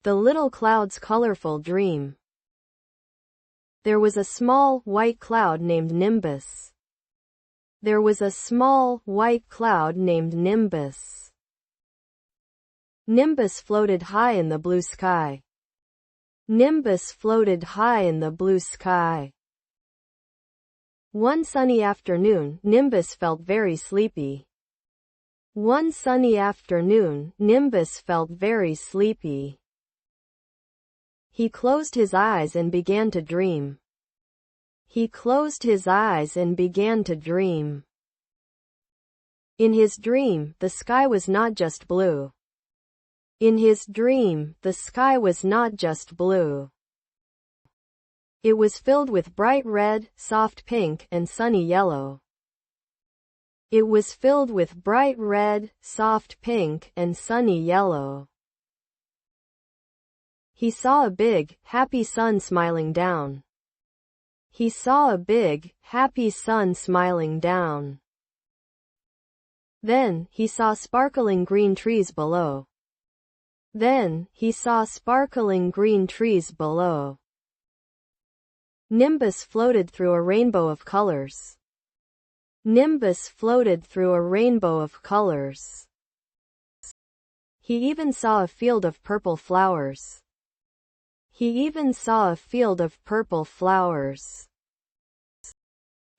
The little cloud's colorful dream. There was a small, white cloud named Nimbus. There was a small, white cloud named Nimbus. Nimbus floated high in the blue sky. Nimbus floated high in the blue sky. One sunny afternoon, Nimbus felt very sleepy. One sunny afternoon, Nimbus felt very sleepy. He closed his eyes and began to dream. He closed his eyes and began to dream. In his dream, the sky was not just blue. In his dream, the sky was not just blue. It was filled with bright red, soft pink, and sunny yellow. It was filled with bright red, soft pink, and sunny yellow. He saw a big, happy sun smiling down. He saw a big, happy sun smiling down. Then, he saw sparkling green trees below. Then, he saw sparkling green trees below. Nimbus floated through a rainbow of colors. Nimbus floated through a rainbow of colors. He even saw a field of purple flowers. He even saw a field of purple flowers.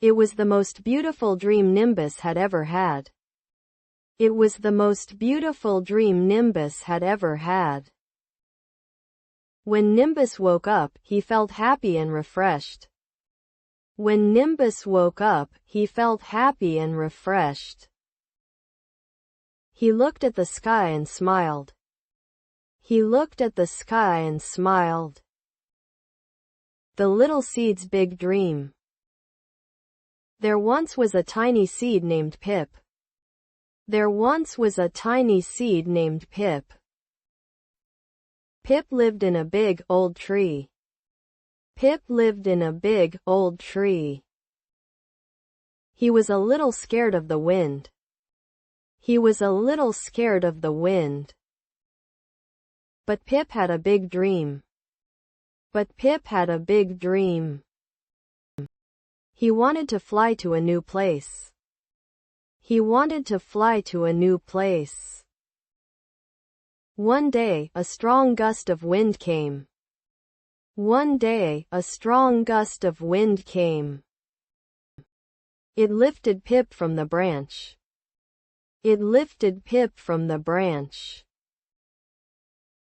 It was the most beautiful dream Nimbus had ever had. It was the most beautiful dream Nimbus had ever had. When Nimbus woke up, he felt happy and refreshed. When Nimbus woke up, he felt happy and refreshed. He looked at the sky and smiled. He looked at the sky and smiled. The little seed's big dream. There once was a tiny seed named Pip. There once was a tiny seed named Pip. Pip lived in a big, old tree. Pip lived in a big, old tree. He was a little scared of the wind. He was a little scared of the wind. But Pip had a big dream. But Pip had a big dream. He wanted to fly to a new place. He wanted to fly to a new place. One day, a strong gust of wind came. One day, a strong gust of wind came. It lifted Pip from the branch. It lifted Pip from the branch.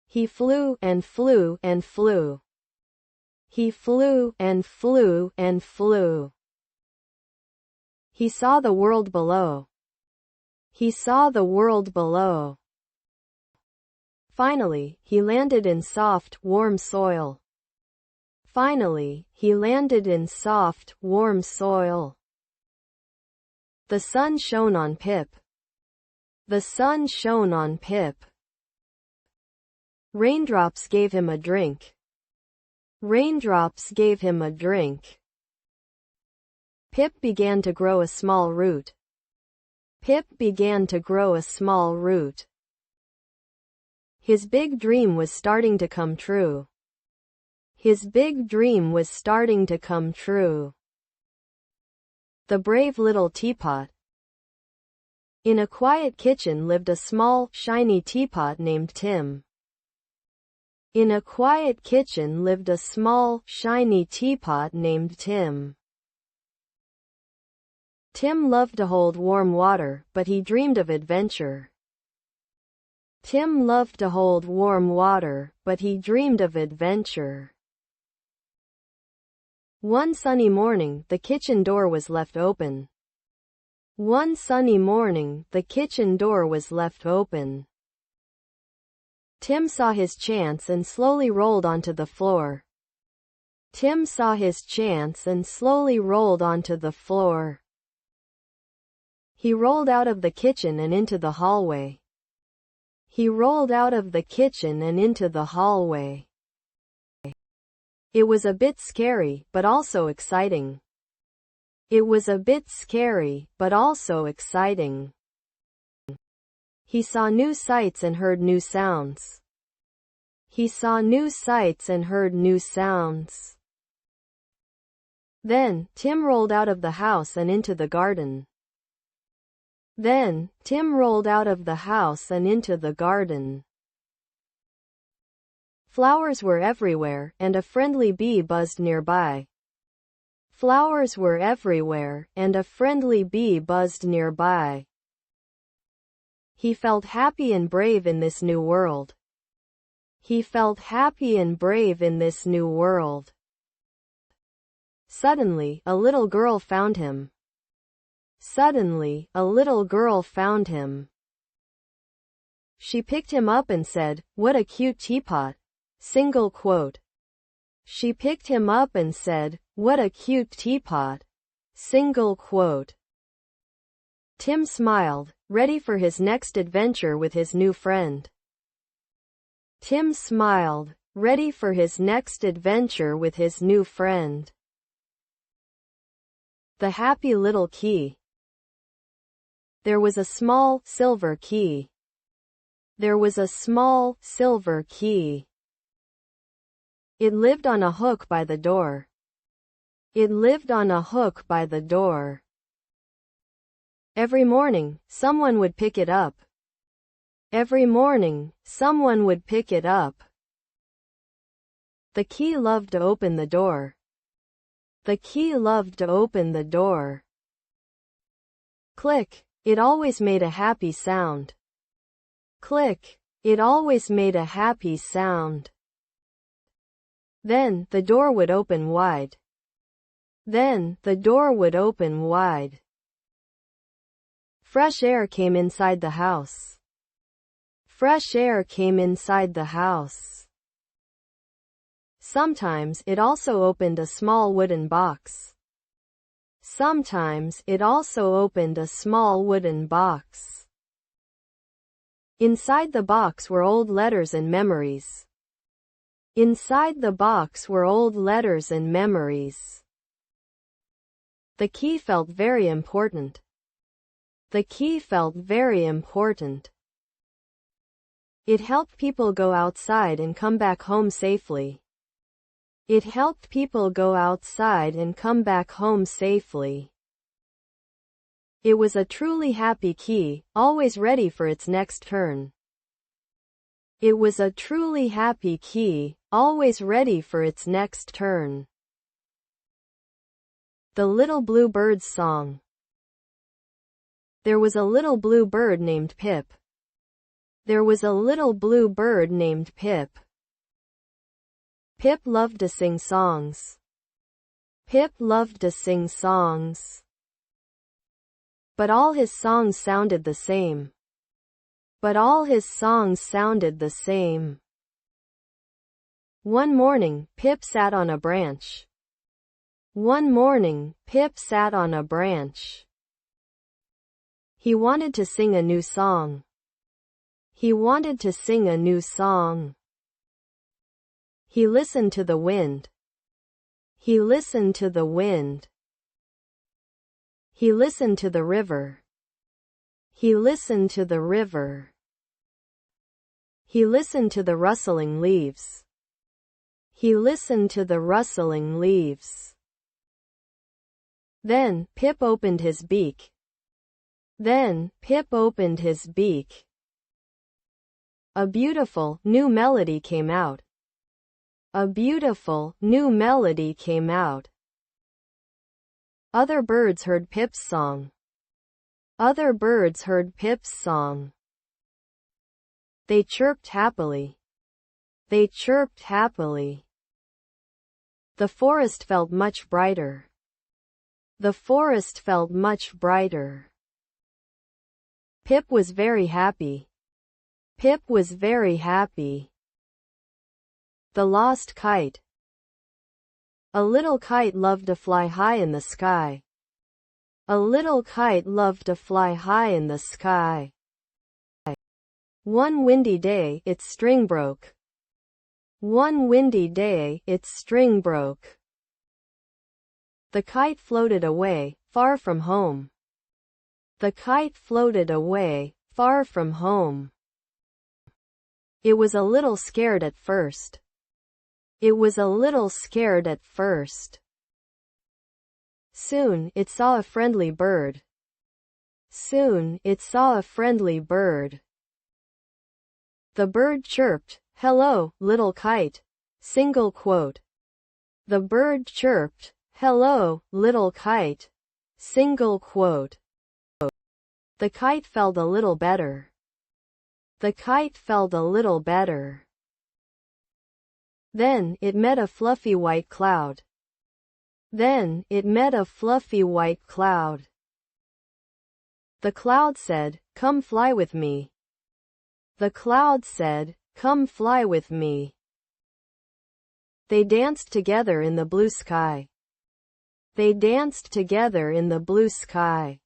He flew and flew and flew. He flew and flew and flew. He saw the world below. He saw the world below. Finally, he landed in soft, warm soil. Finally, he landed in soft, warm soil. The sun shone on Pip. The sun shone on Pip. Raindrops gave him a drink. Raindrops gave him a drink. Pip began to grow a small root. Pip began to grow a small root. His big dream was starting to come true. His big dream was starting to come true. The brave little teapot. In a quiet kitchen lived a small, shiny teapot named Tim. In a quiet kitchen lived a small, shiny teapot named Tim. Tim loved to hold warm water, but he dreamed of adventure. Tim loved to hold warm water, but he dreamed of adventure. One sunny morning, the kitchen door was left open. One sunny morning, the kitchen door was left open. Tim saw his chance and slowly rolled onto the floor. Tim saw his chance and slowly rolled onto the floor. He rolled out of the kitchen and into the hallway. He rolled out of the kitchen and into the hallway. It was a bit scary, but also exciting. It was a bit scary, but also exciting. He saw new sights and heard new sounds. He saw new sights and heard new sounds. Then, Tim rolled out of the house and into the garden. Then, Tim rolled out of the house and into the garden. Flowers were everywhere, and a friendly bee buzzed nearby. Flowers were everywhere, and a friendly bee buzzed nearby. He felt happy and brave in this new world. He felt happy and brave in this new world. Suddenly, a little girl found him. Suddenly, a little girl found him. She picked him up and said, "What a cute teapot." Single quote. She picked him up and said, "What a cute teapot." Single quote. Tim smiled, ready for his next adventure with his new friend. Tim smiled, ready for his next adventure with his new friend. The happy little key. There was a small, silver key. There was a small, silver key. It lived on a hook by the door. It lived on a hook by the door. Every morning, someone would pick it up. Every morning, someone would pick it up. The key loved to open the door. The key loved to open the door. Click, it always made a happy sound. Click, it always made a happy sound. Then, the door would open wide. Then, the door would open wide. Fresh air came inside the house. Fresh air came inside the house. Sometimes it also opened a small wooden box. Sometimes it also opened a small wooden box. Inside the box were old letters and memories. Inside the box were old letters and memories. The key felt very important. The key felt very important. It helped people go outside and come back home safely. It helped people go outside and come back home safely. It was a truly happy key, always ready for its next turn. It was a truly happy key, always ready for its next turn. The Little Blue Bird's Song. There was a little blue bird named Pip. There was a little blue bird named Pip. Pip loved to sing songs. Pip loved to sing songs. But all his songs sounded the same. But all his songs sounded the same. One morning, Pip sat on a branch. One morning, Pip sat on a branch. He wanted to sing a new song. He wanted to sing a new song. He listened to the wind. He listened to the wind. He listened to the river. He listened to the river. He listened to the rustling leaves. He listened to the rustling leaves. Then, Pip opened his beak. Then, Pip opened his beak. A beautiful, new melody came out. A beautiful, new melody came out. Other birds heard Pip's song. Other birds heard Pip's song. They chirped happily. They chirped happily. The forest felt much brighter. The forest felt much brighter. Pip was very happy. Pip was very happy. The Lost Kite. A little kite loved to fly high in the sky. A little kite loved to fly high in the sky. One windy day, its string broke. One windy day, its string broke. The kite floated away, far from home. The kite floated away, far from home. It was a little scared at first. It was a little scared at first. Soon, it saw a friendly bird. Soon, it saw a friendly bird. The bird chirped, "Hello, little kite." Single quote. The bird chirped, "Hello, little kite." Single quote. The kite felt a little better. The kite felt a little better. Then, it met a fluffy white cloud. Then, it met a fluffy white cloud. The cloud said, "Come fly with me." The cloud said, "Come fly with me." They danced together in the blue sky. They danced together in the blue sky.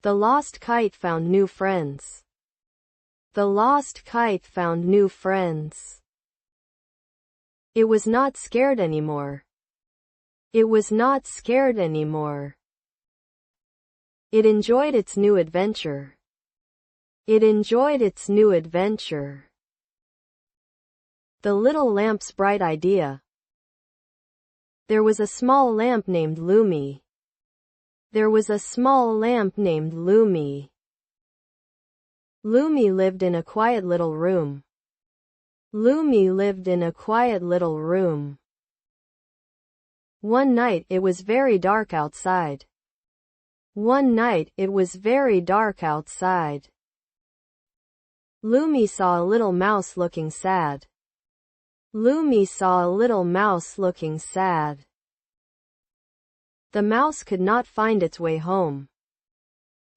The lost kite found new friends. The lost kite found new friends. It was not scared anymore. It was not scared anymore. It enjoyed its new adventure. It enjoyed its new adventure. The little lamp's bright idea. There was a small lamp named Lumi. There was a small lamp named Lumi. Lumi lived in a quiet little room. Lumi lived in a quiet little room. One night it was very dark outside. One night it was very dark outside. Lumi saw a little mouse looking sad. Lumi saw a little mouse looking sad. The mouse could not find its way home.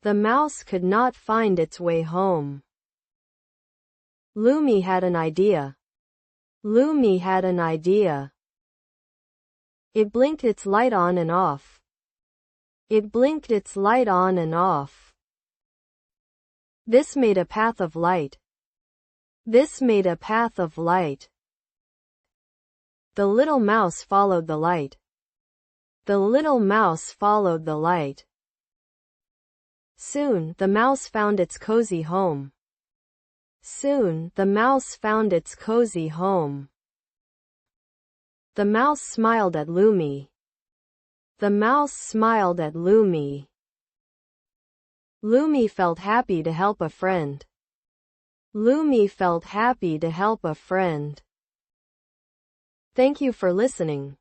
The mouse could not find its way home. Lumi had an idea. Lumi had an idea. It blinked its light on and off. It blinked its light on and off. This made a path of light. This made a path of light. The little mouse followed the light. The little mouse followed the light. Soon, the mouse found its cozy home. Soon, the mouse found its cozy home. The mouse smiled at Lumi. The mouse smiled at Lumi. Lumi felt happy to help a friend. Lumi felt happy to help a friend. Thank you for listening.